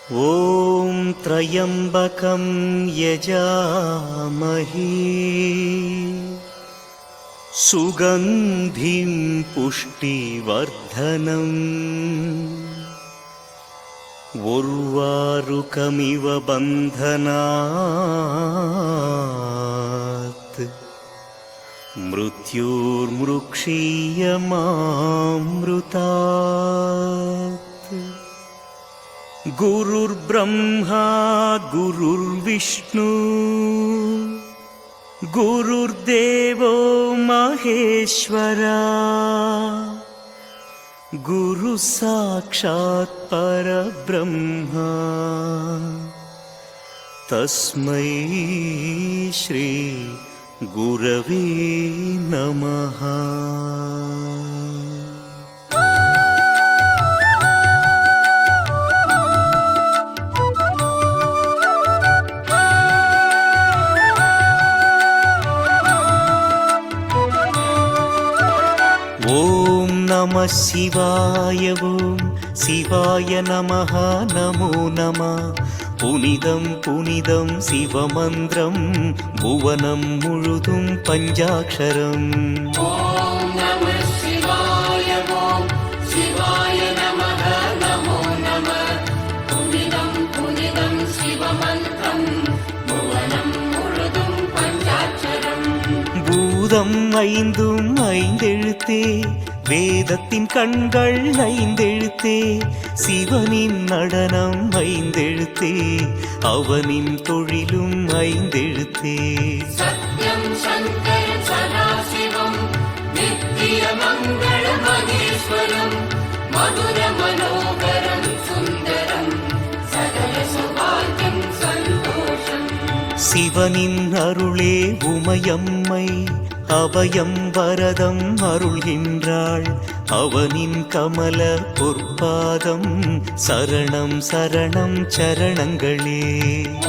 ॐ त्र्यम्बकं यजामहे सुगन्धिं पुष्टिवर्धनम् उर्वारुकमिव बन्धनात् मृत्युर्मृक्षीयमामृतात्। गुरुर्ब्रह्मा गुरुर्विष्णु गुरुर्देवो महेश्वरा गुरुः साक्षात् परब्रह्मा तस्मै श्री गुरवे नमः। ॐ नमः शिवाय ॐ शिवाय नमः नमो नमः। पुनिदं पुनिदं शिवमन्त्रं भुवनं मुळुदुं पञ्चाक्षरम्। ॐ नमः शिवाय ॐ शिवाय नमः नमो नमः। पुनिदं पुनिदं शिवमन्त्रं भुवनं मुळुदुं पञ्चाक्षरम्। பூதம் ஐந்தும் ஐந்தெழுத்தே வேதத்தின் கண்கள் ஐந்தெழுத்தே சிவனின் நடனம் ஐந்தெழுத்தே அவனின் தொழிலும் ஐந்தெழுத்தே சத்யம் சங்கரம் சதாசிவம் நித்திய மங்கள மகேஸ்வரம் மதுர மனோகரம் சுந்தரம் சகல சௌபாகியம் சந்தோஷம்। சிவனின் அருளே உமையம்மை அபயம் வரதம் அருள்கின்றாள் அவனின் கமல பொற்பாதம் சரணம் சரணம் சரணங்களே।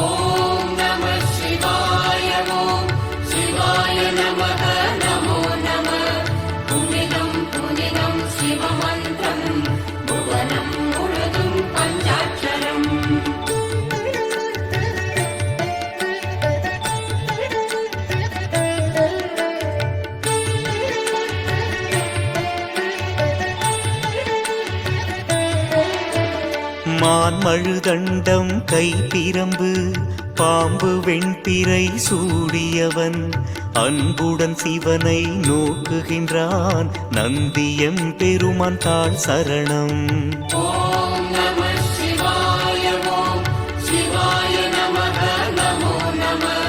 ஓம் நமः சிவாய ஓம் சிவாய நமः நமோ நமः। புனிதம் புனிதம் சிவமந்திரம் புவனம் முழுதும் பஞ்சாட்சரம்। மான்மழுதண்டம் கைப்பிரம்பு பாம்பு வெண்பிறை சூடியவன் அன்புடன் சிவனை நோக்குகின்றான் நந்தியம் பெருமான் தாழ் சரணம்। ஓம் நமः சிவாய ஓம் சிவாய நமः நமோ நமः।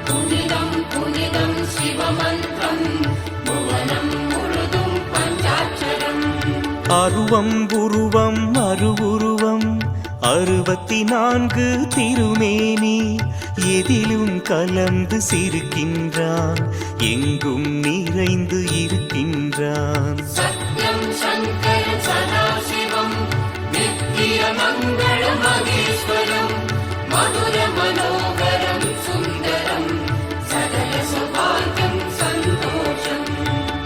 புனிதம் புனிதம் சிவமந்திரம் புவனம் முழுதும் பஞ்சாட்சரம்। அருவம் உருவம் அருவுருவம் 64 திருமேனி எதிலும் கலந்து சிரிக்கின்றான் எங்கும் நிறைந்து இருக்கின்றான்। சத்யம் சங்கரம் சதாசிவம் நித்திய மங்கள மகேஸ்வரம் மதுர மனோகரம் சுந்தரம் சகல சௌபாகியம் சந்தோஷம்।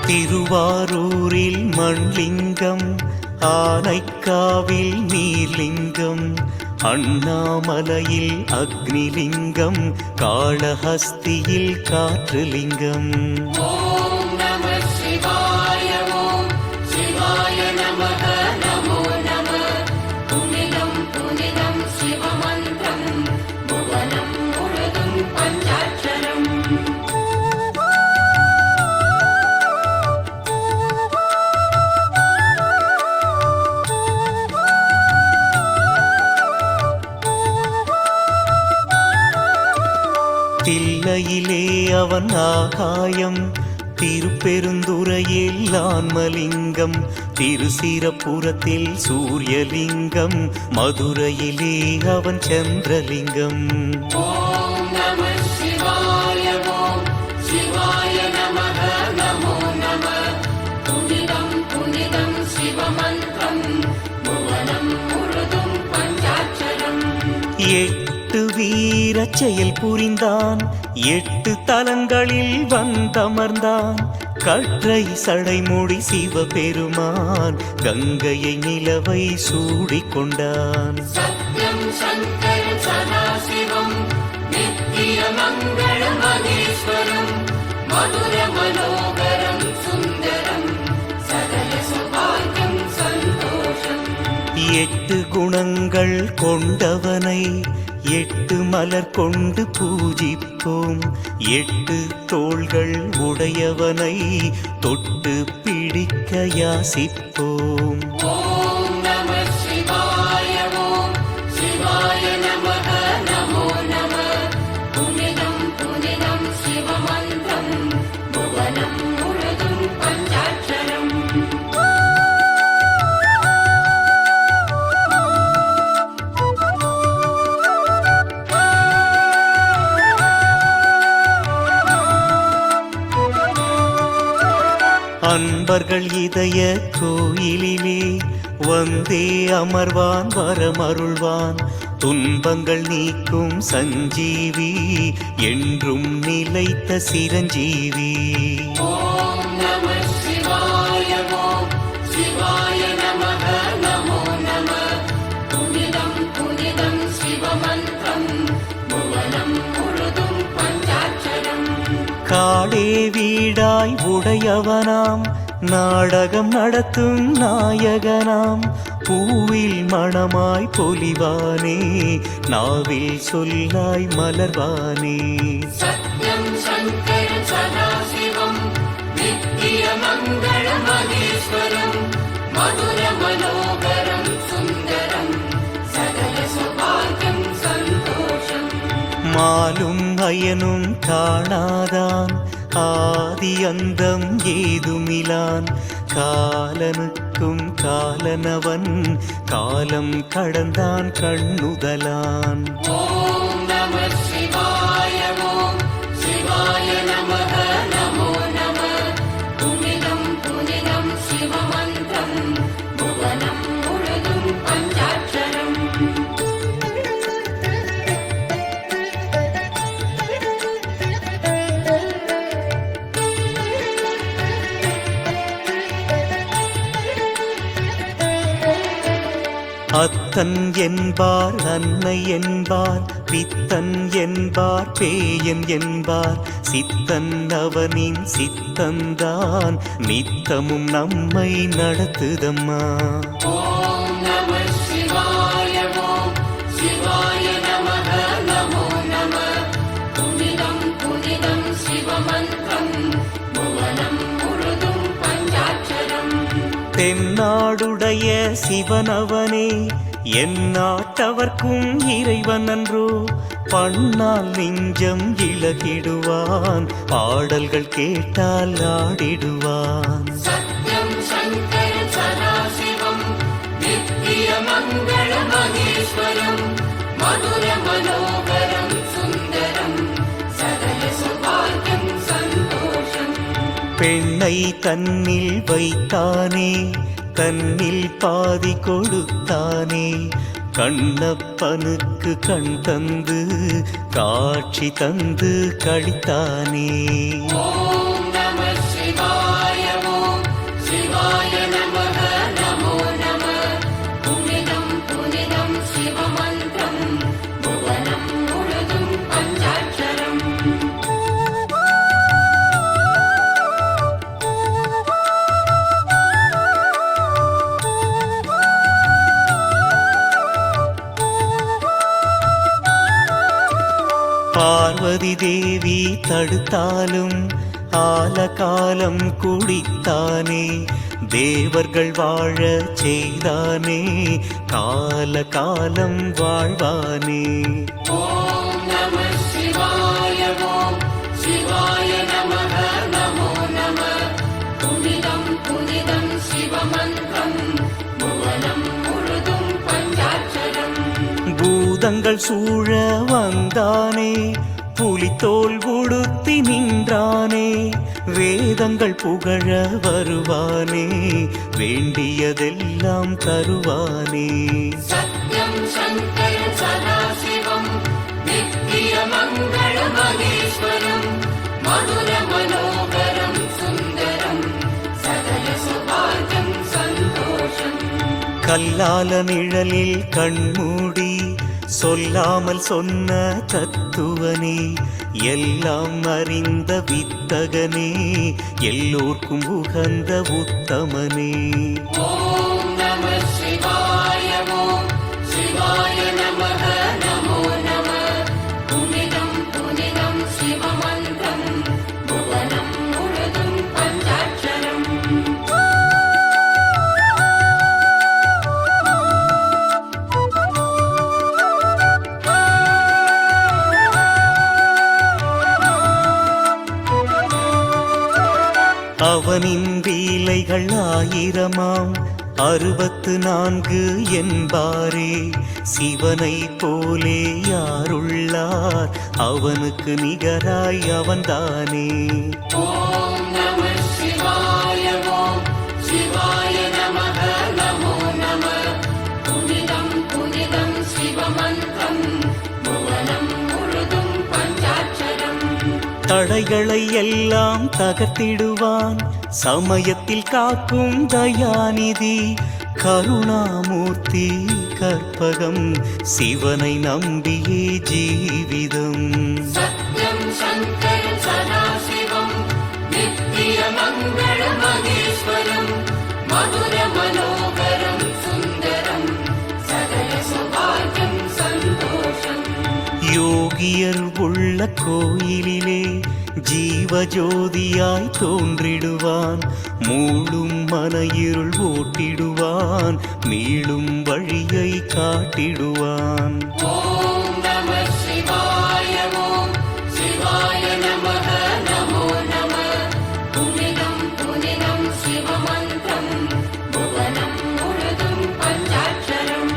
திருவாரூரில் மண்லிங்கம் ஆனைக்காவில் நீர்லிங்கம் அண்ணாமலையில் அக்னிலிங்கம் காளஹஸ்தியில் காற்றுலிங்கம்। ஓம் நமः சிவாய ஓம் சிவாய நமः நமோ நமः। புனிதம் புனிதம் சிவமந்திரம் புவனம் முழுதும் பஞ்சாட்சரம்। தில்லையிலே அவன் ஆகாயம் திருப்பெருந்துறையில் ஆன்மலிங்கம் திருசிரபுரத்தில் சூரியலிங்கம் மதுரையிலே அவன் சந்திரலிங்கம்। ஓம் நமः சிவாய ஓம் சிவாய நமः நமோ நமः। புனிதம் புனிதம் சிவமந்திரம் புவனம் முழுதும் பஞ்சாட்சரம்। 8 வீரச் செயல் புரிந்தான் 8 தலங்களில் வந்தமர்ந்தான் கற்றை சடைமுடி சிவபெருமான் கங்கையை நிலவை சூடிக்கொண்டான்। சத்யம் शङ्करं सदाशिवं नित्यमङ्गलमहेश्वरं मधुरमनोहरं सुन्दरं सकलसौभाग्यं सन्तोषम् எட்டு குணங்கள் கொண்டவனை எட்டு மலர் கொண்டு பூஜிப்போம். எட்டு தோள்கள் உடையவனை தொட்டு பிடிக்க யாசிப்போம். ॐ नमः शिवाय ॐ शिवाय नमः नमो नमः पुनिदं पुनिदं शिवमन्त्रं भुवनं मुழுதும் पञ्चाक्षरम् அன்பர்கள் இதய கோயிலிலே வந்தே அமர்வான் வரமருள்வான். துன்பங்கள் நீக்கும் சஞ்சீவி என்றும் நிலைத்த சிரஞ்சீவி. ॐ नमः शिवाय ॐ शिवाय नमः नमो नमः पुनिदं पुनिदं शिवमन्त्रं भुवनं मुழுதும் पञ्चाक्षरम् காடே வீடாய் உடையவனாம் நாடகம் நடத்தும் நாயகனாம். பூவில் மணமாய் பொலிவானே நாவில் சொல்லாய் மலர்வானே. सत्यं शङ्करं सदाशिवं नित्यमङ्गलमहेश्वरं मधुरमनोहरं सुन्दरं सकलसौभाग्यं सन्तोषम् மாலும் அயனும் காணாதான் ஆதி அந்தம் ஏதுமிலான். காலனுக்கும் காலனவன் காலம் கடந்தான் கண்ணுதலான். ॐ नमः शिवाय ॐ शिवाय नमः नमो नमः पुनिदं पुनिदं शिवमन्त्रं भुवनं मुழுதும் पञ्चाक्षरम् அத்தன் என்பார் அன்னை என்பார் பித்தன் என்பார் பேயன் என்பார். சித்தன் அவனின் சித்தந்தான் நித்தமும் நம்மை நடத்துதம்மா. ॐ नमः शिवाय ॐ शिवाय नमः नमो नमः पुनिदं पुनिदं शिवमन्त्रं भुवनं मुழுதும் पञ्चाक्षरम् தென்னாடுடைய சிவனவனே எந்நாட்டவர்க்கும் இறைவன் அன்றோ. பண்ணால் நெஞ்சம் இழகிடுவான் பாடல்கள் கேட்டால் ஆடிடுவான். सत्यं शङ्करं सदाशिवं नित्यमङ्गलमहेश्वरं मधुरमनोहरं सुन्दरं सकलसौभाग्यं सन्तोषम् பெண்ணை தன்னில் வைத்தானே தன்னில் பாதி கொடுத்தானே. கண்ணப்பனுக்கு கண் தந்து காட்சி தந்து கழித்தானே. ॐ नमः शिवाय ॐ शिवाय नमः नमो नमः पुनिदं पुनिदं शिवमन्त्रं भुवनं मुழுதும் पञ्चाक्षरम् பார்வதி தேவி தடுத்தாலும் ஆலகாலம் குடித்தானே. தேவர்கள் வாழ செய்தானே கால காலம் வாழ்வானே. ॐ नमः शिवाय ॐ शिवाय नमः नमो नमः पुनिदं पुनिदं शिवमन्त्रं भुवनं मुழுதும் पञ्चाक्षरम् பூதங்கள் சூழ வந்தானே புலித்தோல் உடுத்தி நின்றானே. வேதங்கள் புகழ வருவானே வேண்டியதெல்லாம் தருவானே. सत्यं शङ्करं सदाशिवं नित्यमङ्गलमहेश्वरं मधुरमनोहरं सुन्दरं सकलसौभाग्यं सन्तोषम् கல்லால நிழலில் கண்மூடி சொல்லாமல் சொன்ன தத்துவனே, எல்லாம் அறிந்த வித்தகனே, எல்லோர்க்கும் உகந்த உத்தமனே. ஓம் நம சிவாய ஓம் சிவாய நமக நமோ நம. புனிதம் புனிதம் சிவமந்திரம் புவனம் முழுதும் பஞ்சாட்சரம். அவனின் லீலைகள் ஆயிரமாம் 64 என்பாரே. சிவனை போலே யாருள்ளார், அவனுக்கு நிகராய் அவன்தானே. ஓம் நம சிவாய ஓம் சிவாய நமக நமோ நம. புனிதம் புனிதம் சிவமந்திரம் புவனம் முழுதும் பஞ்சாட்சரம். தடைகளை எல்லாம் தகர்த்திடுவான், சமயத்தில் காக்கும் தயாநிதி. கருணாமூர்த்தி கற்பகம், சிவனை நம்பியே ஜீவிதம். சத்யம் சங்கரம் சதாசிவம் நித்திய மங்கள மகேஸ்வரம். மதுர மனோகரம் சுந்தரம் சகல சௌபாகியம் சந்தோஷம். யோகியர் உள்ள கோயிலிலே ஜீவஜோதியாய் தோன்றிடுவான். மூளும் மன இருள் ஓட்டிடுவான், மீளும் வழியை காட்டிடுவான். ஓம் நம சிவாய ஓம் சிவாய நமக நமோ நம. புனிதம் புனிதம் சிவமந்திரம் புவனம் முழுதும் பஞ்சாட்சரம்.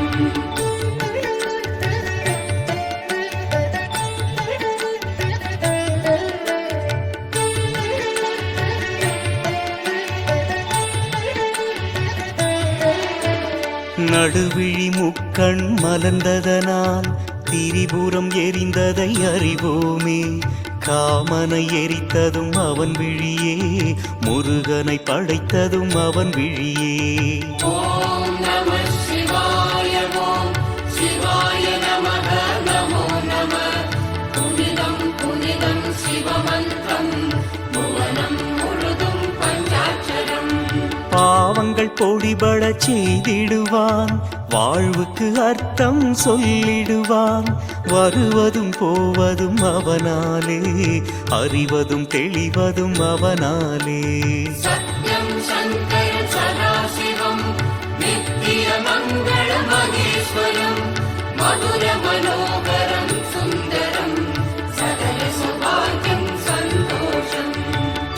நடுவிழி முக்கண் மலர்ந்ததனால் திரிபுரம் எரிந்ததை அறிவோமே. காமனை எரித்ததும் அவன் விழியே, முருகனை படைத்ததும் அவன் விழியே. ஓம் நம சிவாய ஓம் சிவாய நமக நமோ நம. புனிதம் புனிதம் சிவமந்திரம் புவனம் முழுதும் பஞ்சாட்சரம். பாவங்கள் பொடிபட செய்திடுவான், வாழ்வுக்கு அர்த்தம் சொல்லிடுவான். வருவதும் போவதும் அவனாலே, அறிவதும் தெளிவதும் அவனாலே. சத்யம் சங்கரம் சதாசிவம் நித்திய மங்கள மகேஸ்வரம். மதுர மனோகரம் சுந்தரம் சகல சௌபாகியம் சந்தோஷம்.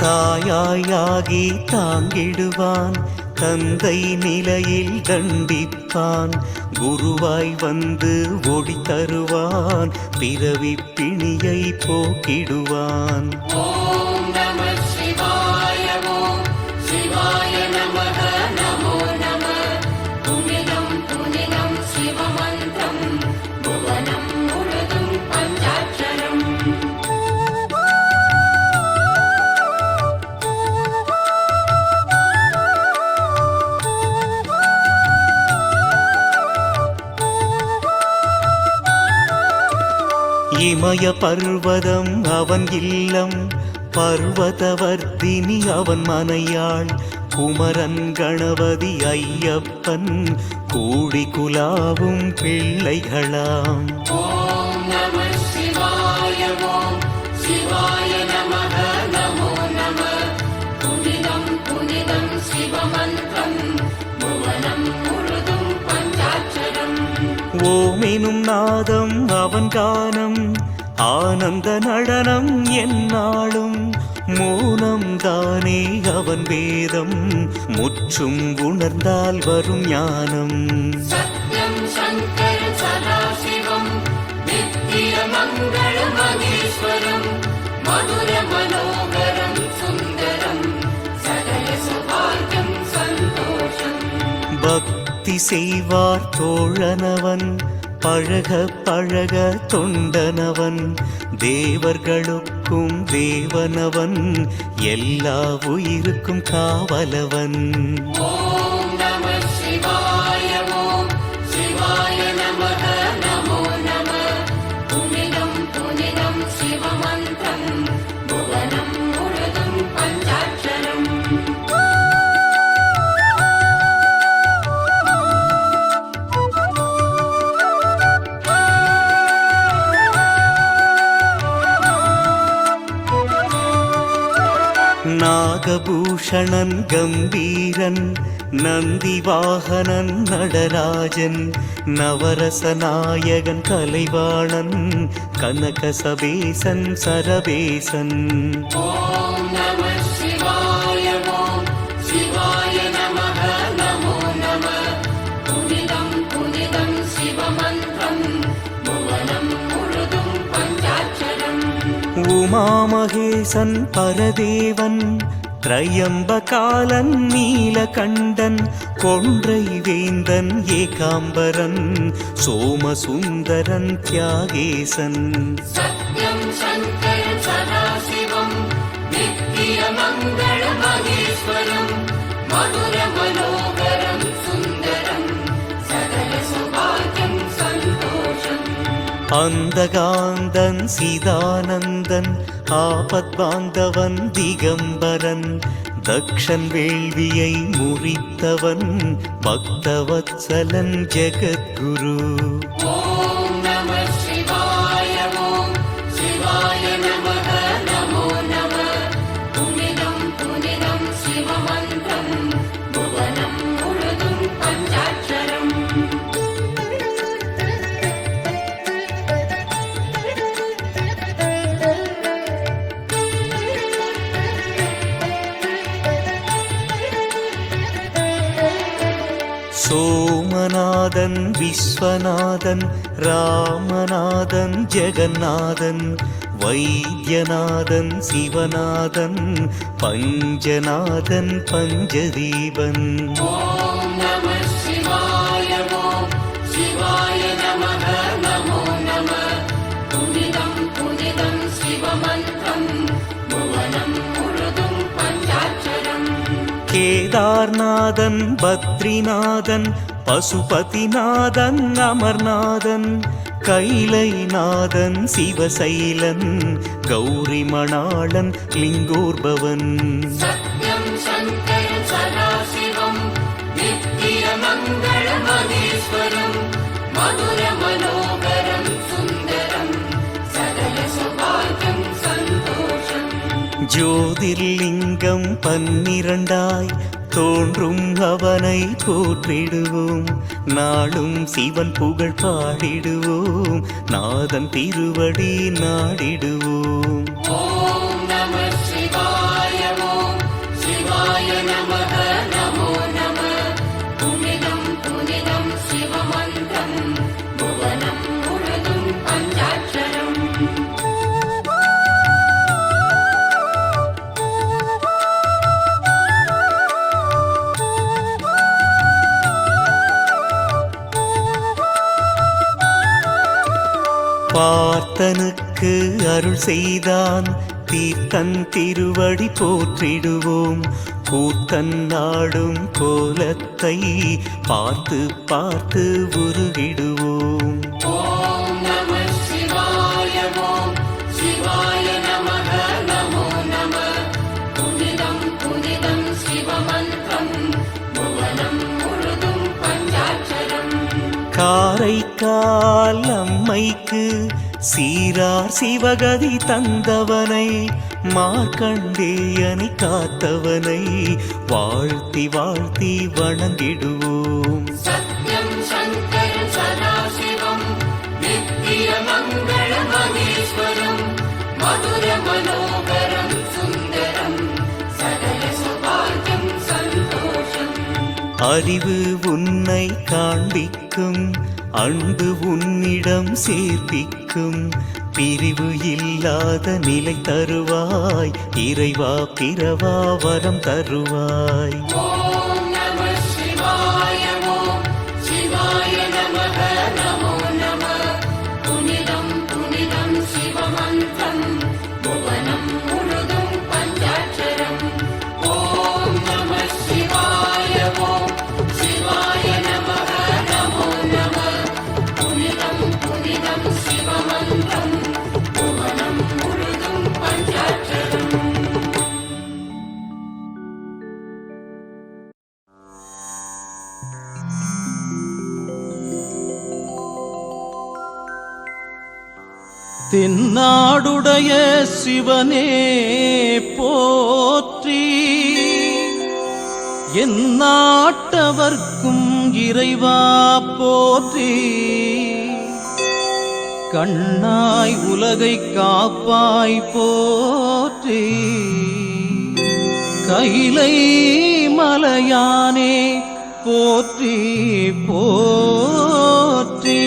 தாயாயாகி தாங்கிடுவான், தந்தை நிலையில் தண்டிப்பான். குருவாய் வந்து ஒளி தருவான், பிறவி பிணியை போக்கிடுவான். ஓம் நம சிவாய ஓம் சிவாய நமக நமோ நம. புனிதம் புனிதம் சிவமந்திரம் புவனம் முழுதும் பஞ்சாட்சரம். இமய பர்வதம் அவன் இல்லம், பர்வதவர்த்தினி அவன் மனையாள். குமரன் கணபதி ஐயப்பன் கூடி குலாவும் பிள்ளைகளாம். ஓம் நம சிவாய ஓம் சிவாய நமக நமோ நம. புனிதம் புனிதம் சிவமந்திரம் புவனம் முழுதும் பஞ்சாட்சரம். ஓமெனும் நாதம் அவன் கானம், ஆனந்த நடனம் எந்நாளும். மௌனம் தானே அவன் வேதம், முற்றும் உணர்ந்தால் வரும் ஞானம். சத்யம் சங்கரம் சதாசிவம் நித்திய மங்கள மகேஸ்வரம். மதுர மனோகரம் சுந்தரம் சகல சௌபாகியம் சந்தோஷம். பக்தி செய்வார் தோழனவன், பழக பழக தொண்டனவன். தேவர்களுக்கும் தேவனவன், எல்லா உயிருக்கும் காவலவன். ஓம் நம சிவாய ஓம் சிவாய நமக நமோ நம. நாகபூஷணன் கம்பீரன் நந்திவாகனன் நடராஜன் நவரசநாயகன் கலைவாணன் கனகசபேசன் சரபேசன். ஓம் நம சிவாய ஓம் சிவாய நமः நமோ நமः. புனிதம் புனிதம் சிவமந்திரம் புவனம் முழுதும் பஞ்சாட்சரம். உமாமகேசன் பரதேவன் திரையம்பகாலன் நீலகண்டன் கொன்றை வேந்தன் ஏகாம்பரன் சோமசுந்தரன் தியாகேசன். சத்யம் சங்கரன் சதாசிவம் நித்திய மங்கள மகேஸ்வரம் மதுர மனோகரம் சுந்தரம் சகல சௌபாகியம் சந்தோஷம். அந்தகாந்தன் சீதானந்தன் ஆபத்பாந்தவன் திகம்பரன் தக்ஷன் வேள்வியை முறித்தவன் பக்தவத்சலன் ஜெகத்குரு. ஓம் நம சிவாய ஓம் சிவாய நமः நமோ நமः. புனிதம் புனிதம் சிவமந்திரம் புவனம் முழுதும் பஞ்சாட்சரம். சோமநாதன் விஸ்வநாதன் ராமநாதன் ஜெகநாதன் வைத்தியநாதன் சிவநாதன் பஞ்சநாதன் பஞ்சதீபன். ஓம் நம சிவாய ஓம் சிவாய நமः நமோ நமः. புனிதம் புனிதம் சிவமந்திரம் புவனம் முழுதும் பஞ்சாட்சரம். கேதார்நாதன் பத்ரிநாதன் பசுபதிநாதன் அமர்நாதன் கைலைநாதன் சிவசைலன் கௌரிமணாளன் லிங்கோர்பவன். சத்யம் சங்கரன் சதாசிவம் நித்திய மங்கள மகேஸ்வரம் மதுர மனோகரம் சுந்தரம் சகல சௌபாகியம் சந்தோஷம். ஜோதிர்லிங்கம் 12 தோன்றும் அவனை போற்றிடுவோம் நாளும் சிவன் புகழ் பாடிடுவோம் நாதன் திருவடி நாடிடுவோம். ஓம் நம சிவாய ஓம் சிவாய நமः நமோ நமः. புனிதம் புனிதம் சிவமந்திரம் புவனம் முழுதும் பஞ்சாட்சரம். பார்த்தனுக்கு அருள் செய்தான் தீர்த்தன் திருவடி போற்றிடுவோம் கூத்தன் நாடும் கோலத்தை பார்த்து பார்த்து உருகிடுவோம். ஓம் நம சிவாய ஓம் சிவாய நமः நமோ நமः. புனிதம் புனிதம் சிவமந்திரம் புவனம் முழுதும் பஞ்சாட்சரம். காரைக்கால் அம்மைக்கு சீரார் சிவகதி தந்தவனை மார்க்கண்டேயனை காத்தவனை வாழ்த்தி வாழ்த்தி வணங்கிடுவோம். சத்யம் சங்கரன் சதாசிவம் நித்திய மங்கள மகேஸ்வரம் மதுர மனோகரம் சுந்தரம் சகல சௌபாகியம் சந்தோஷம். அறிவு உன்னை காண்பிக்கும் அன்பு உன்னிடம் சேர்ப்பிக்கும் பிரிவு இல்லாத நிலை தருவாய் இறைவா பிறவா வரம் தருவாய். ஓம் நம சிவாய ஓம் சிவாய நமः நமோ நமः. புனிதம் புனிதம் சிவமந்திரம் புவனம் முழுதும் பஞ்சாட்சரம். ஓம் நம சிவாய ஓம் சிவாய நமः நமோ நமः. புனிதம் புனிதம் சிவமந்திரம் புவனம் முழுதும் பஞ்சாட்சரம். தென்னாடுடைய சிவனே போற்றி. எந்நாட்டவர்க்கும் இறைவா போற்றி. கண்ணாய் உலகை காப்பாய் போற்றி. கைலை மலையானே போற்றி போற்றி.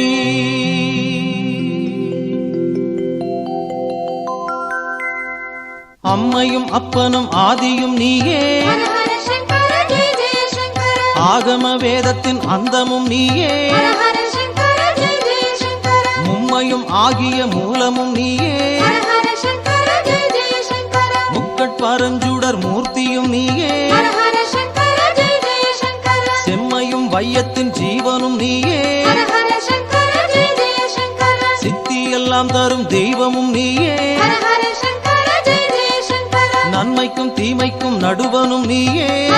அம்மையும் அப்பனும் ஆதியும் நீயே. ஆகம வேதத்தின் அந்தமும் நீயே. மும்மையும் ஆகிய மூலமும் நீயே. முக்கட்பரஞ்சுடர் மூர்த்தியும் நீயே. செம்மையும் வையத்தின் ஜீவனும் நீயே. சித்தியெல்லாம் தரும் தெய்வமும் நீயே. நன்மைக்கும் தீமைக்கும் நடுவனும் நீயே.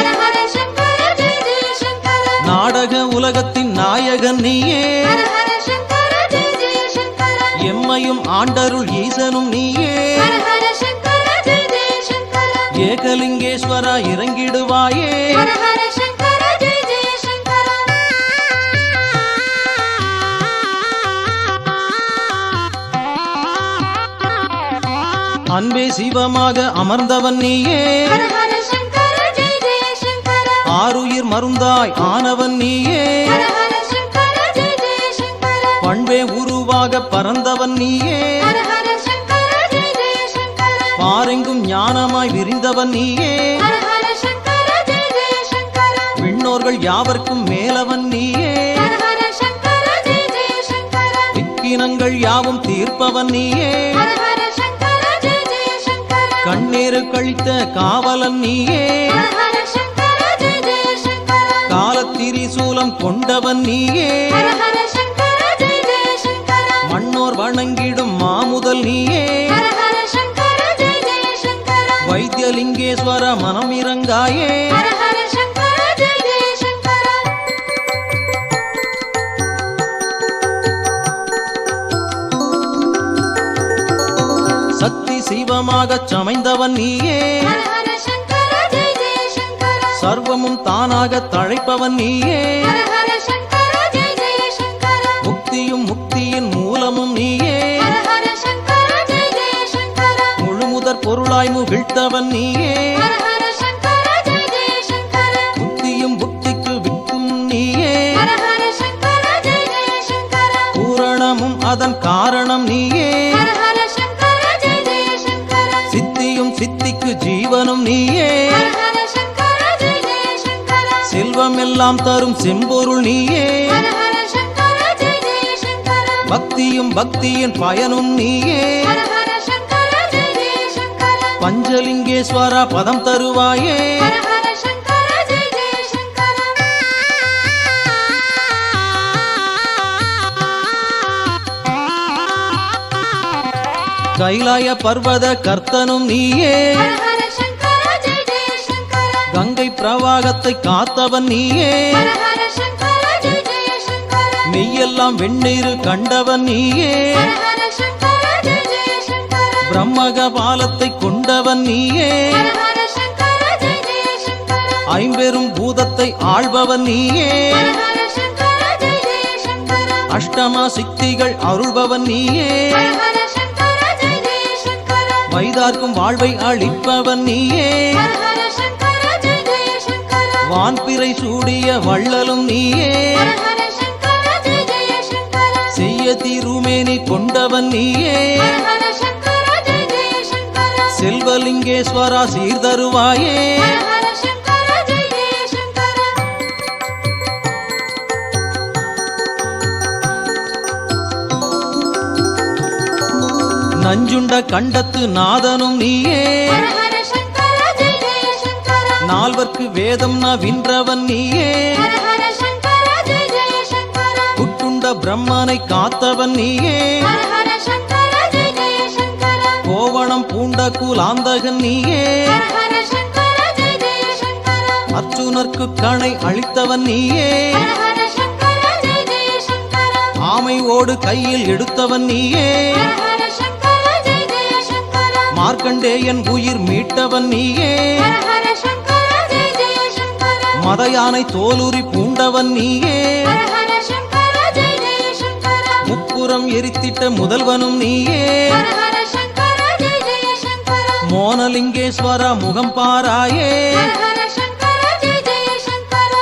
நாடக உலகத்தின் நாயகன் நீயே. எம்மையும் ஆண்டருள் ஈசனும் நீயே. ஏகலிங்கேஸ்வரா இறங்கிடுவாயே. அன்பே சிவமாக அமர்ந்தவன் நீயே. ஆருயிர் மருந்தாய் ஆனவன் நீயே. பண்பே உருவாக பறந்தவன் நீயே. பாரெங்கும் ஞானமாய் விரிந்தவன் நீயே. விண்ணோர்கள் யாவர்க்கும் மேலவன் நீயே. விக்கினங்கள் யாவும் தீர்ப்பவன் நீயே. கண்ணீரு கழித்த காவலன் நீயே. காலத்திரிசூலம் கொண்டவன் நீயே. மண்ணோர் வணங்கிடும் மாமுதல் நீயே. வைத்தியலிங்கேஸ்வர மனம் இறங்காயே. சக்தி சிவமாகச் சமைந்தவன் நீயே. சர்வமும் தானாக தழைப்பவன் நீயே. முக்தியும் முக்தியின் மூலமும் நீயே. முழுமுதற் பொருளாய் முகிழ்த்தவன் நீயே. புத்தியும் புத்திக்கு வித்தும் நீயே. பூரணமும் அதன் காரணம் நீயே. சித்தியும் சித்திக்கு ஜீவனும் நீயே. செல்வம் எல்லாம் தரும் செம்பொருள் நீயே. பக்தியும் பக்தியின் பயனும் நீயே. பஞ்சலிங்கேஸ்வரா பதம் தருவாயே. கைலாய பர்வத கர்த்தனும் நீயே. கங்கை பிரவாகத்தை காத்தவன் நீயே. மெய்யெல்லாம் வெண்ணீரு கண்டவன் நீயே. பிரம்மகபாலத்தை கொண்டவன் நீயே. ஐம்பெரும் பூதத்தை ஆள்பவன் நீயே. அஷ்டமா சித்திகள் அருள்பவன் நீயே. வைதார்க்கும் வாழ்வை அளிப்பவன் நீயே. வான்பிறை சூடிய வள்ளலும் நீயே. செய்ய தீருமேனி கொண்டவன் நீயே. செல்வலிங்கேஸ்வரா சீர்தருவாயே. நஞ்சுண்ட கண்டத்து நாதனும் நீயே. நால்வர்க்கு வேதம் நவின்றவன் நீயே. குட்டுண்ட பிரம்மனை காத்தவன் நீயே. கோவணம் பூண்ட கூலாந்தகன் நீயே. அர்ஜுனர்க்கு கணை அளித்தவன் நீயே. ஆமை ஓடு கையில் எடுத்தவன் நீயே. மார்க்கண்டேயன் உயிர் மீட்டவன் நீயே. மத யானை தோலுரி பூண்டவன் நீயே ஹர ஹர சங்கர ஜெய ஜெய சங்கர முப்புறம் எரித்திட்ட முதல்வனும் நீயே ஹர ஹர சங்கர ஜெய ஜெய சங்கர மோனலிங்கேஸ்வரா முகம் பாராயே ஹர ஹர சங்கர ஜெய ஜெய சங்கர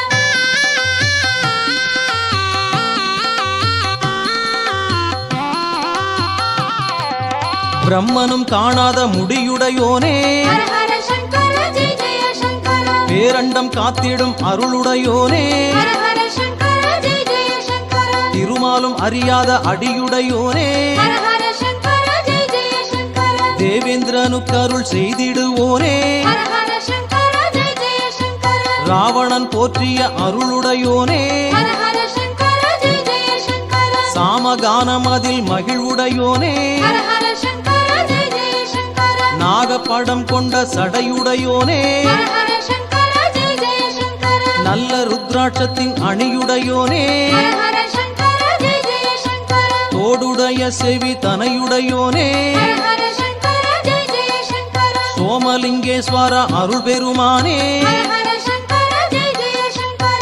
பிரம்மனும் காணாத முடியுடையோனே ஹர ஹர சங்கர ஜெய ஜெய சங்கர பேரண்டம் காத்திடும் அருளுடையோனே ஹர ஹர சங்கர ஜெய ஜெய சங்கர திருமாலும் அறியாத அடியுடையோனே ஹர ஹர சங்கர ஜெய ஜெய சங்கர தேவேந்திரனுக்கு அருள் செய்திடுவோனே ஹர ஹர சங்கர ஜெய ஜெய சங்கர ராவணன் போற்றிய அருளுடையோனே ஹர ஹர சங்கர ஜெய ஜெய சங்கர சாமகானம் அதில் மகிழ்வுடையோனே ஹர ஹர சங்கர ஜெய ஜெய சங்கர நாகப்படம் கொண்ட சடையுடையோனே ஹர ஹர சங்கர ஜெய ஜெய சங்கர நல்ல ருத்ராட்சத்தின் அணியுடையோனே ஹர ஹர சங்கர ஜெய ஜெய சங்கர தோடுடைய செவி தனையுடையோனே ஹர ஹர சங்கர ஜெய ஜெய சங்கர சோமலிங்கேஸ்வர அருள் பெருமானே ஹர ஹர சங்கர ஜெய ஜெய சங்கர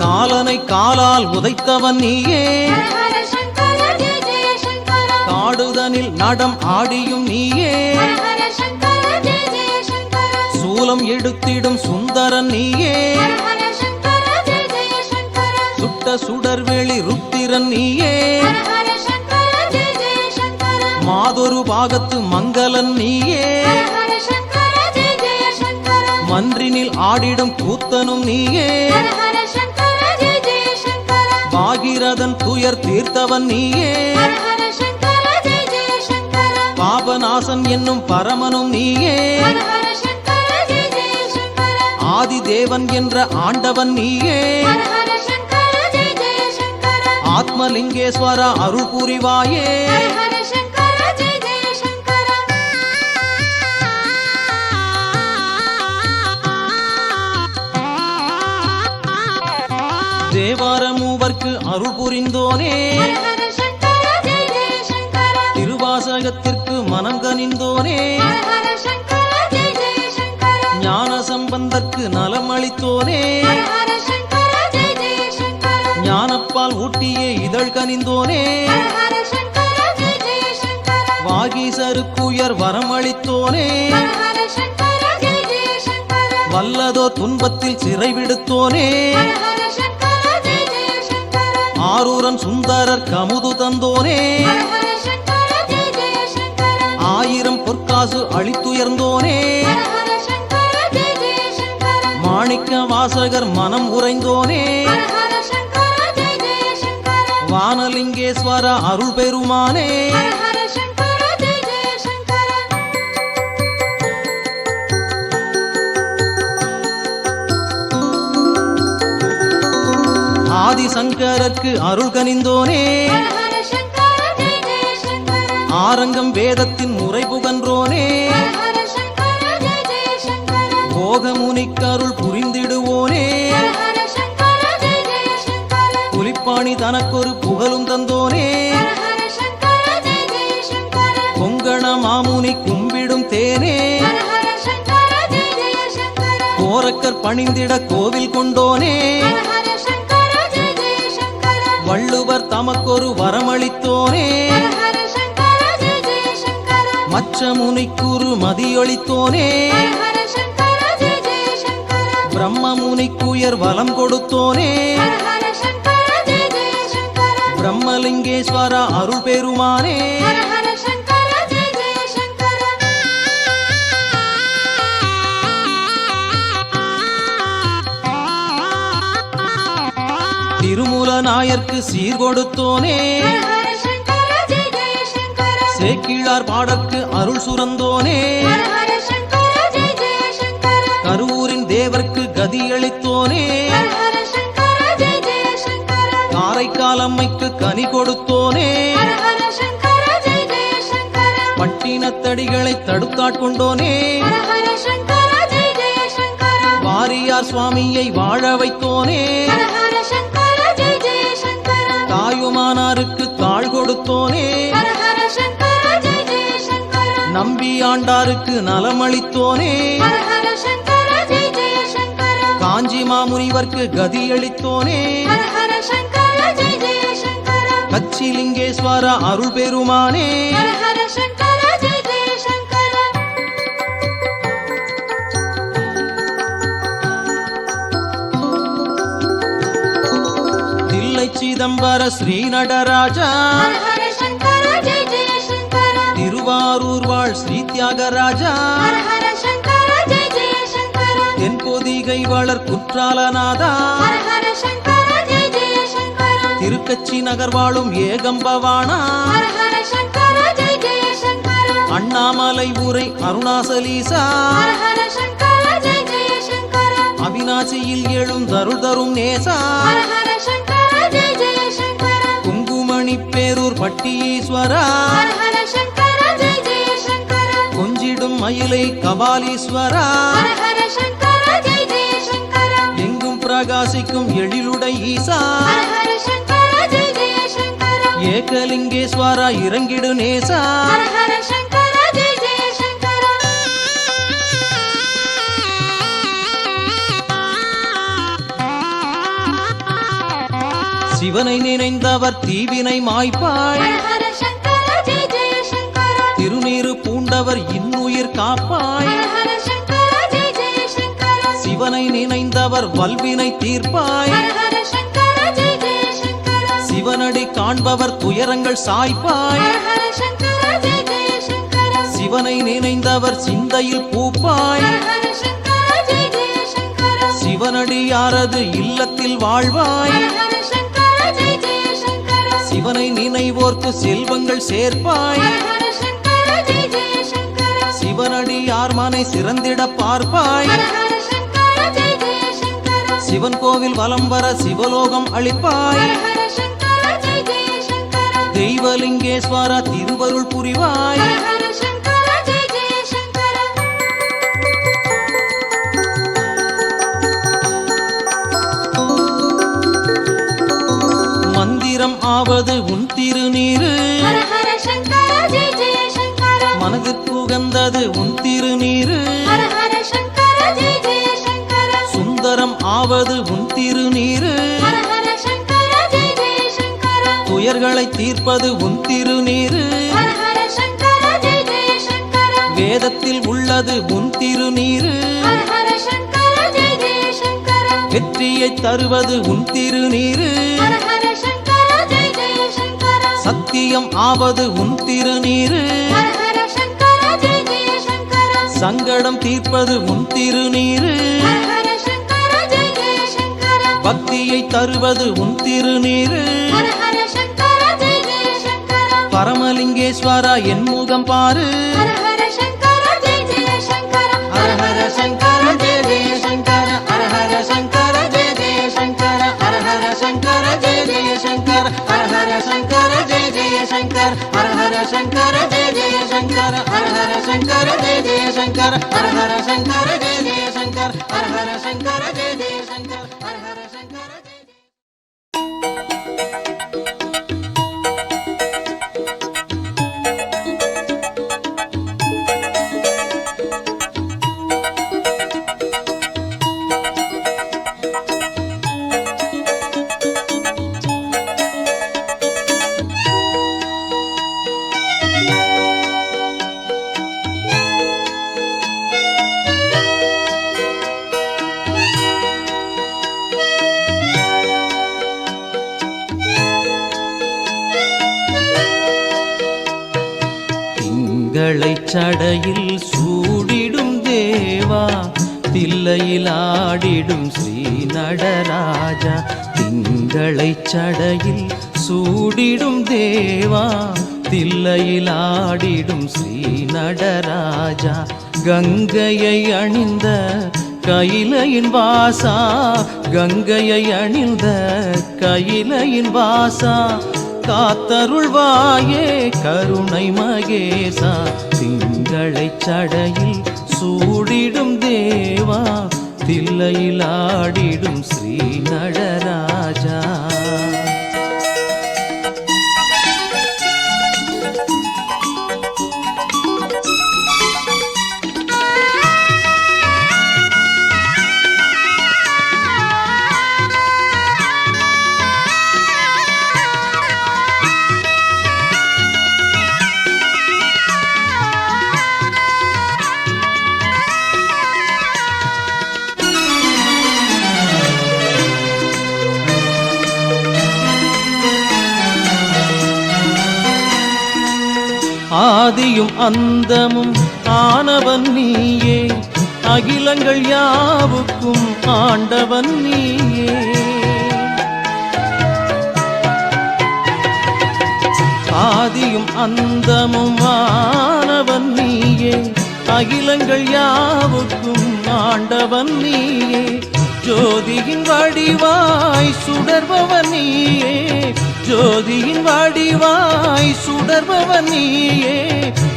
காலனை காலால் உதைத்தவன் நீயே ஹர ஹர சங்கர ஜெய ஜெய சங்கர காடுதனில் நடம் ஆடியும் நீயே ஹர ஹர சங்கர ஜெய ஜெய சங்கர சூலம் எடுத்திடும் சுந்தரன் நீயே ஹர ஹர சங்கர ஜெய ஜெய சங்கர சுட்ட சுடர்வெளி ருத்திரன் நீயே ஹர ஹர சங்கர ஜெய ஜெய சங்கர மாதொரு பாகத்து மங்களன் நீயே ஹர ஹர சங்கர ஜெய ஜெய சங்கர மன்றினில் ஆடிடும் கூத்தனும் நீயே ஹர ஹர சங்கர ஜெய ஜெய சங்கர பாகிரதன் துயர் தீர்த்தவன் நீயே ஹர ஹர சங்கர ஜெய ஜெய சங்கர பாபநாசன் என்னும் பரமனும் நீயே ஹர ஹர சங்கர ஜெய ஜெய சங்கர ஆதி தேவன் என்ற ஆண்டவன் நீயே ஹர ஹர சங்கர ஜெய ஜெய சங்கர ஆத்மலிங்கேஸ்வர அருள் புரிவாயே ஹர ஹர சங்கர ஜெய ஜெய சங்கர தேவார மூவர்க்கு அருள் புரிந்தோனே ஹர ஹர சங்கர ஜெய ஜெய சங்கர திருவாசகத்திற்கு மனம் கனிந்தோனே ஹர ஹர சங்கர ஜெய ஜெய சங்கர ஞான சம்பந்தற்கு நலம் அளித்தோனே ஹர ஹர சங்கர ஜெய ஜெய சங்கர ஞானப்பால் ஊட்டியே இதழ் கனிந்தோனே ஹர ஹர சங்கர ஜெய ஜெய சங்கர வாகீசருக்குயர் வரம் அளித்தோனே ஹர ஹர சங்கர ஜெய ஜெய சங்கர வல்லதோ துன்பத்தில் சிறை விடுத்தோனே ஹர ஹர சங்கர ஜெய ஜெய சங்கர ஆரூரன் சுந்தரர் கமுது தந்தோனே ஹர ஹர சங்கர ஜெய ஜெய சங்கர ஆயிரம் பொற்காசு அளித்துயர்ந்தோனே ஹர ஹர சங்கர ஜெய ஜெய சங்கர மாணிக்க வாசகர் மனம் உறைந்தோனே ஹர ஹர சங்கர ஜெய ஜெய சங்கர வானலிங்கேஸ்வர அருள் பெருமானே ஹர ஹர சங்கர ஜெய ஜெய சங்கர ஆதிசங்கரருக்கு அருள் கனிந்தோனே ஹர ஹர சங்கர ஜெய ஜெய சங்கர ஆரங்கம் வேதத்தின் முறை புகன்றோனே ஹர ஹர சங்கர ஜெய ஜெய சங்கர போகமுனிக்கு அருள் புரிந்திடுவோனே ஹர ஹர சங்கர ஜெய ஜெய சங்கர புலிப்பாணி தனக்கொரு புகழும் தந்தோனே ஹர ஹர சங்கர ஜெய ஜெய சங்கர கொங்கண மாமுனி கும்பிடும் தேனே ஹர ஹர சங்கர ஜெய ஜெய சங்கர கோரக்கர் பணிந்திட கோவில் கொண்டோனே ஹர ஹர சங்கர ஜெய ஜெய சங்கர வள்ளுவர் தமக்கொரு வரமளித்தோனே ஹர ஹர சங்கர ஜெய ஜெய சங்கர மச்ச முனிக்குரு மதியொளித்தோனே ஹர ஹர சங்கர ஜெய ஜெய சங்கர பிரம்ம முனிக்குயர் வலம் கொடுத்தோனே ஹர ஹர சங்கர ஜெய ஜெய சங்கர பிரம்மலிங்கேஸ்வர அருள் பெருமானே ஹர ஹர சங்கர ஜெய ஜெய சங்கர திருமூல நாயர்க்கு சீர் கொடுத்தோனே ஹர ஹர சங்கர ஜெய ஜெய சங்கர சேக்கிழார் பாடற்கு அருள் சுரந்தோனே ஹர ஹர சங்கர ஜெய ஜெய சங்கர கருவூரின் தேவர்க்கு கதியளித்தோனே ஹர ஹர சங்கர ஜெய ஜெய சங்கர காரைக்கால் அம்மைக்கு கனி கொடுத்தோனே ஹர ஹர சங்கர ஜெய ஜெய சங்கர பட்டினத்தடிகளை தடுத்தாட்கொண்டோனே ஹர ஹர சங்கர ஜெய ஜெய சங்கர வாரியார் சுவாமியை வாழ வைத்தோனே ஹர ஹர சங்கர ஜெய ஜெய சங்கர தாயுமானாருக்கு தாழ் கொடுத்தோனே ஹர ஹர சங்கர ஜெய நம்பி ஆண்டாருக்கு நலமளித்தோனே ஹர ஹர சங்கர ஜெய ஜெய சங்கர காஞ்சி மாமுனிவர்க்கு கதியளித்தோனே ஹர ஹர சங்கர ஜெய ஜெய சங்கர கச்சிலிங்கேஸ்வர அருள் பெருமானே ஹர ஹர சங்கர ஜெய ஜெய சங்கர தில்லை சிதம்பர ஸ்ரீ நடராஜா ஹர ஹர சங்கர ஜெய ஜெய சங்கர திருவாரூர் வாழ் ஸ்ரீ தியாகராஜா ஹர ஹர சங்கர ஜெய ஜெய சங்கர தென்பொதிகை வளர் குற்றாலநாதா ஹர ஹர சங்கர ஜெய ஜெய சங்கர திருக்கச்சி நகர் வாழும் ஏகம்பவானா ஹர ஹர சங்கர ஜெய ஜெய சங்கர அண்ணாமலை ஊரை அருணாசலீசா ஹர ஹர சங்கர ஜெய ஜெய சங்கர அவிநாசியில் எழும் தருள் தரும் நேசா ஹர ஹர சங்கர ஜெய ஜெய சங்கர குங்குமணி பேரூர் பட்டீஸ்வரா ஹர ஹர சங்கர ஜெய ஜெய சங்கர கொஞ்சிடும் மயிலை கபாலீஸ்வரா ஹர ஹர சங்கர ஜெய ஜெய சங்கர எங்கும் பிரகாசிக்கும் எழிலுடை ஈசா ஹர ஹர சங்கர ஜெய ஜெய சங்கர ஏகலிங்கேஸ்வரா இறங்கிடு நேசா ஹர ஹர சங்கர ஜெய ஜெய சங்கர சிவனை நினைந்தவர் தீவினை மாய்ப்பாய் ஹர ஹர சங்கர ஜெய ஜெய சங்கர திருநீறு பூண்டவர் இன்னுயிர் காப்பாய் ஹர ஹர சங்கர ஜெய ஜெய சங்கர சிவனை நினைந்தவர் வல்வினை தீர்ப்பாய் ஹர ஹர சங்கர ஜெய ஜெய சங்கர சிவனடி காண்பவர் துயரங்கள் சாய்ப்பாய் ஹர ஹர சங்கர ஜெய ஜெய சங்கர சிவனை நினைந்தவர் சிந்தையில் பூப்பாய் ஹர ஹர சங்கர ஜெய ஜெய சங்கர சிவனடியாரது இல்லத்தில் வாழ்வாய் ஹர ஹர சங்கர ஜெய ஜெய சங்கர சிவனை நினைவோர்க்கு செல்வங்கள் சேர்ப்பாய் ஹர ஹர சங்கர ஜெய ஜெய சங்கர சிவனடியார் மனை சிறந்திட பார்ப்பாய் ஹர ஹர சங்கர ஜெய ஜெய சங்கர சிவன் கோவில் வலம் வர சிவலோகம் அளிப்பாய் ஹர ஹர சங்கர ஜெய ஜெய சங்கர தெய்வலிங்கேஸ்வரா திருவருள் புரிவாய் ஹர ஹர சங்கர ஜெய ஜெய சங்கர மந்திரம் ஆவது உன் திருநீரு ஹர ஹர சங்கர ஜெய ஜெய சங்கர மனதிற்கு உகந்தது உன் திருநீரு ஹர ஹர சங்கர ஜெய ஜெய சங்கர சுந்தரம் ஆவது உன் திருநீரு ஹர ஹர சங்கர ஜெய ஜெய சங்கர துயர்களை தீர்ப்பது உன் திருநீரு ஹர ஹர சங்கர ஜெய ஜெய சங்கர வேதத்தில் உள்ளது உன் திருநீரு ஹர ஹர சங்கர ஜெய ஜெய சங்கர வெற்றியை தருவது உன் திருநீரு ஹர ஹர சங்கர ஜெய ஜெய சங்கர சத்தியம் ஆவது உன் திருநீரு ஹர ஹர சங்கர ஜெய ஜெய சங்கர சங்கடம் தீர்ப்பது உன் திருநீரு ஹர ஹர சங்கர ஜெய ஜெய சங்கர பக்தியை தருவது உன் திருநீரு ஹர ஹர சங்கர ஜெய ஜெய சங்கர பரமலிங்கேஸ்வரா என் முகம் பாரு ஹர ஹர சங்கர ஜெய ஜெய சங்கர ஹர ஹர சங்கர ஜெய ஜெய சங்கர ஹர ஹர சங்கர ஜெய ஜெய சங்கர ஹர ஹர சங்கர ஜெய ஜெய சங்கர ஹர ஹர சங்கர ஜெய ஜெய சங்கர ஹர ஹர சங்கர ஜெய ஜெய சங்கர ஹர ஹர சங்கர ஜெய ஜெய சங்கர ஹர ஹர சங்கர ஜெய ஜெய சங்கர ஹர ஹர சங்கர ஜெய ஜெய சங்கர ஹர ஹர சங்கர ஜெய திங்களைச் சடையில் சூடிடும் தேவா தில்லையில் ஆடிடும் ஸ்ரீ நடராஜா திங்களைச் சடையில் சூடிடும் தேவா தில்லையில் ஆடிடும் ஸ்ரீ நடராஜா கங்கையை அணிந்த கையிலையின் வாசா கங்கையை அணிந்த கையிலையின் வாசா காத்தருள்வாயே கருணை மகேசா திங்களைச் சடையில் சூடிடும் தேவா தில்லையில் ஆடிடும் ஸ்ரீ நடராஜா ஆதியும் அந்தமும் ஆனவன் நீயே, அகிலங்கள் யாவுக்கும் ஆண்டவன் நீயே. ஆதியும் அந்தமும் ஆனவன் நீயே, அகிலங்கள் யாவுக்கும் ஆண்டவன் நீயே. ஜோதியின் வடிவாய் சுடர்பவன் நீயே, ஜோதியின் வடிவாய் சுடர்பவன் நீயே.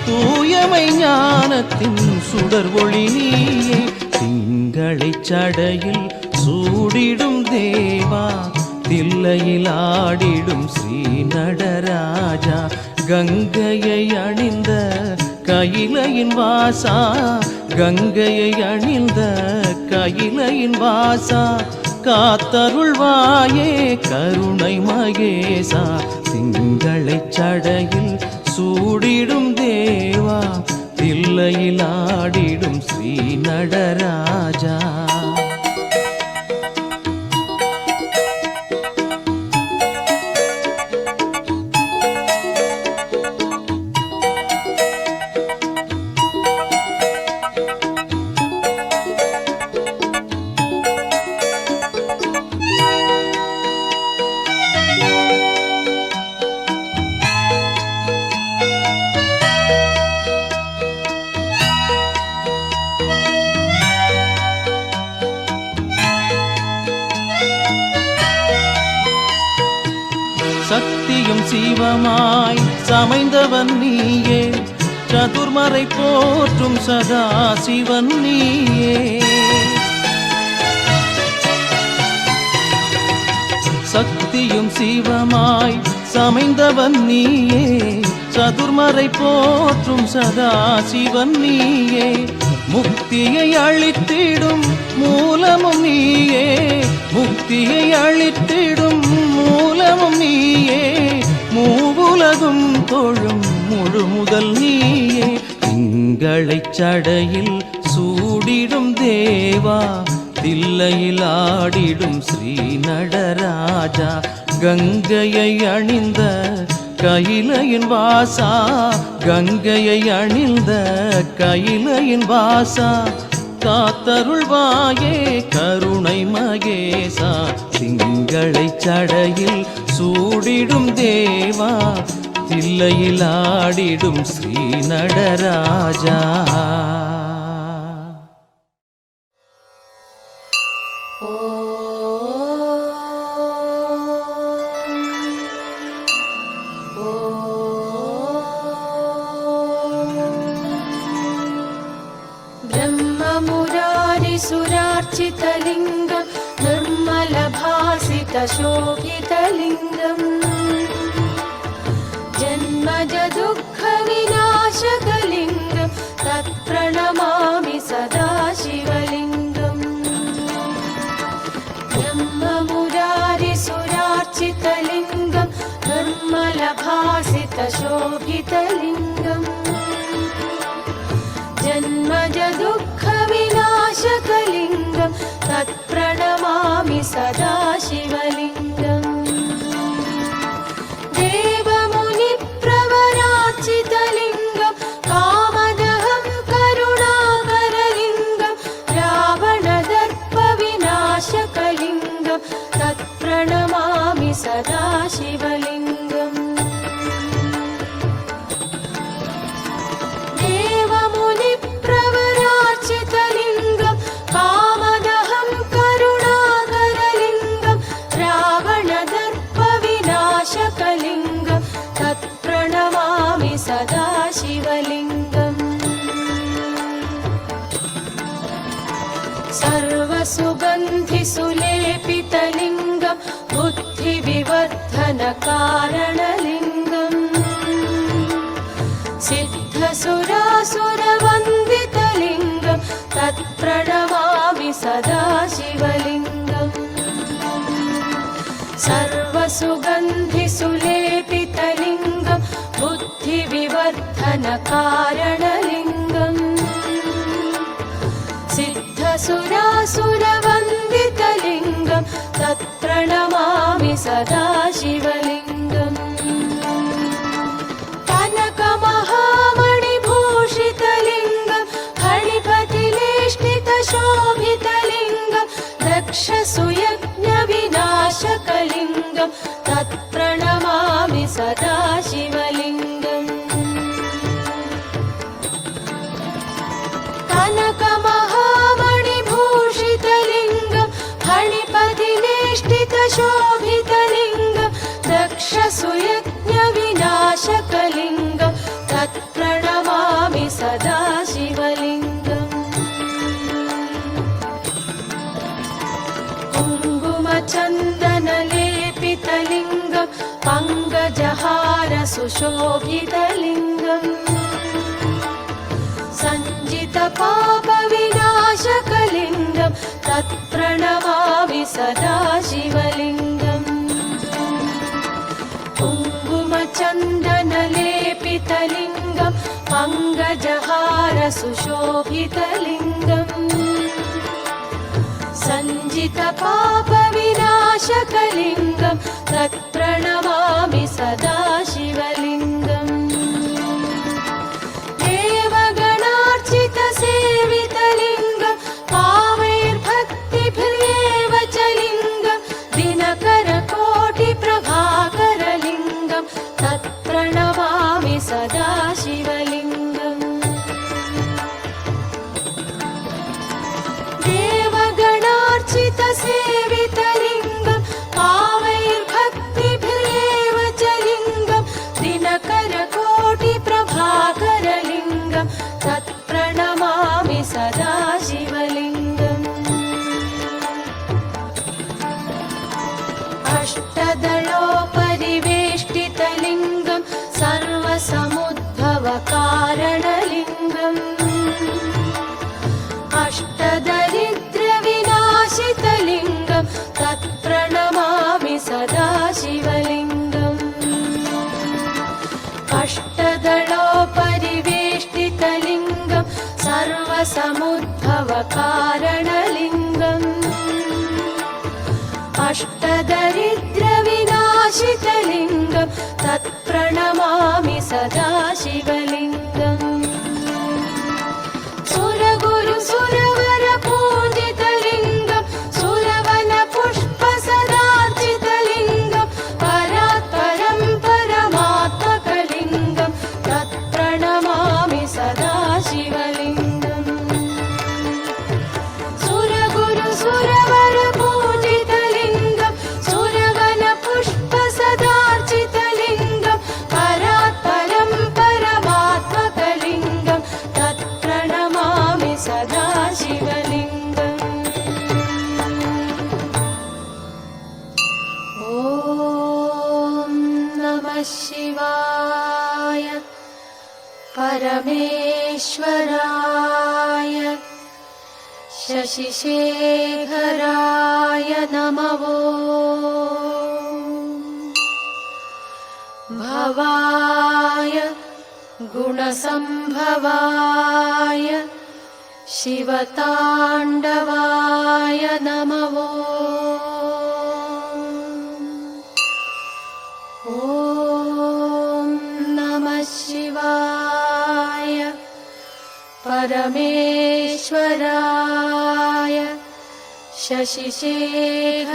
தூயமை ஞானத்தின் சுடர் ஒளி நீயே. திங்களை சடையில் சூடிடும் தேவா, தில்லையில் ஆடிடும் ஸ்ரீ நடராஜா. கங்கையை அணிந்த கையிலையின் வாசா, கங்கையை அணிந்த கையிலையின் வாசா. காத்தருள்வாயே கருணை மகேசா, திங்களை சடையில் சூடிடும் தேவா, தில்லையில் ஆடிடும் ஸ்ரீ நடராஜா. சக்தியும் சிவமாய் சமைந்தவன் நீயே, சதுர்மறை போற்றும் சதா சிவன் நீயே. சக்தியும் சிவமாய் சமைந்தவன் நீயே, சதுர்மறை போற்றும் சதா சிவன் நீயே. முக்தியை அளித்திடும் மூலமும் நீயே, முக்தியை அளித்திடும் மூலமும் நீயே. மூவுலகும் தொழும் முழு முதல் நீயே. திங்களை சடையில் சூடிடும் தேவா, தில்லையில் ஆடிடும் ஸ்ரீ நடராஜா. கங்கையை அணிந்த கையிலையின் வாசா, கங்கையை அணிந்த கையிலையின் வாசா. காத்தருள்வாயே கருணை மகேசா, திங்களை சடையில் சூடிடும் தேவா, தில்லையில் ஆடிடும் ஸ்ரீ நடராஜா. सुरार्चितलिङ्गं निर्मलभासितशोभितलिङ्गम् जन्मजदुःखविनाशकलिङ्गं तत्प्रणमामि सदा शिवलिङ्गम् ब्रह्ममुरारिसुरार्चितलिङ्गं निर्मलभासितशोभितलिङ्गम् जन्मजदुःखविनाशकलिङ्गं तत्प्रणमामि सदा शिवलिङ्गम् देवमुनिप्रवरार्चितलिङ्गं कामदहं करुणाकरलिङ्गं रावणदर्पविनाशकलिङ्गं तत्प्रणमामि सदा शिवलिङ्गम् देवमुनिप्रवरार्चितलिङ्गं कामदहं करुणाकरलिङ्गं रावणदर्पविनाशकलिङ्गं तत्प्रणमामि सदा शिवलिङ्गम् सर्वसुगन्धिसुलेपितलिङ्गं बुद्धिविवर्धनकारणलिङ्गम् सिद्धसुरासुरवन्दितलिङ्गं तत्प्रणमामि सदा शिवलिङ्गम् सर्वसुगन्धिसुलेपितलिङ्गं बुद्धिविवर्धनकारणलिङ्गम् सिद्धसुरासुरवन्दितलिङ्गं तत्प्रणमामि सदा शिवलिङ्गम् कनकमहामहिमलिङ्गं सुशोभितलिङ्गं दक्षसुयज्ञविनाशकलिङ्गं तत्प्रणमामि सदा शिवलिङ्गम् कनकमहामणिभूषितलिङ्गं फणिपतिवेष्टितशोभितलिङ्गं दक्षसुयज्ञविनाशकलिङ्गं तत्प्रणमामि सदा शिवलिङ्गम् कुङ्कुमचन्दनलेपितलिङ्गं पङ्कजहार सुशोभितलिङ्गम् सञ्जितपापविनाशकलिङ्गं तत्प्रणमामि सदा शिवलिङ्गम् कुङ्कुमचन्दनलेपितलिङ्गं पङ्कजहार सुशोभितलिङ्गम् सञ्जितपापविनाशकलिङ्गं तत्प्रणमामि सदा शिवलिङ्गम् देवगणार्चितसेवितलिङ्गं पावैर्भक्तिभिर्येव च लिङ्गं दिनकरकोटिप्रभाकरलिङ्गं तत्प्रणमामि सदा शिवलिङ्गम् देवगणार्चितसेवितलिङ्गं पावैर्भक्तिभिर्येव च लिङ्गं दिनकरकोटिप्रभाकरलिङ्गं तत्प्रणमामि सदा शिवलिङ्गम् अष्टदलोपरिवेष्टितलिङ्गं सर्वसमुद्भवकारणलिङ्गम् अष्टदरिद्र्यविनाशितलिङ्गं तत्प्रणमामि सदा शिवलिङ्गम् अष्टदलोपरिवेष्टितलिङ्गं सर्वसमुद्भवकारणलिङ्गम् अष्टदरिद्र्यविनाशितलिङ्गं तत्प्रणमामि सदा शिवलिङ्गम् सुरगुरुसुरवरपूजितलिङ्गं सुरवनपुष्पसदार्चितलिङ्गं परात्परं परमात्मकलिङ्गं तत्प्रणमामि सदा शिवलिङ्गम् सुरगुरुसुरवरपूजितलिङ्गं सुरवनपुष्पसदार्चितलिङ्गं परात्परं परमात्मकलिङ्गं तत्प्रणमामि सदा शिवलिङ्गम् ॐ नमः शिवाय परमेश्वराय शशिशेखराय नमः भवाय गुणसम्भवाय शिवताण्डवाय नमः ॐ नमः शिवाय परमेश्वराय शशिशेखर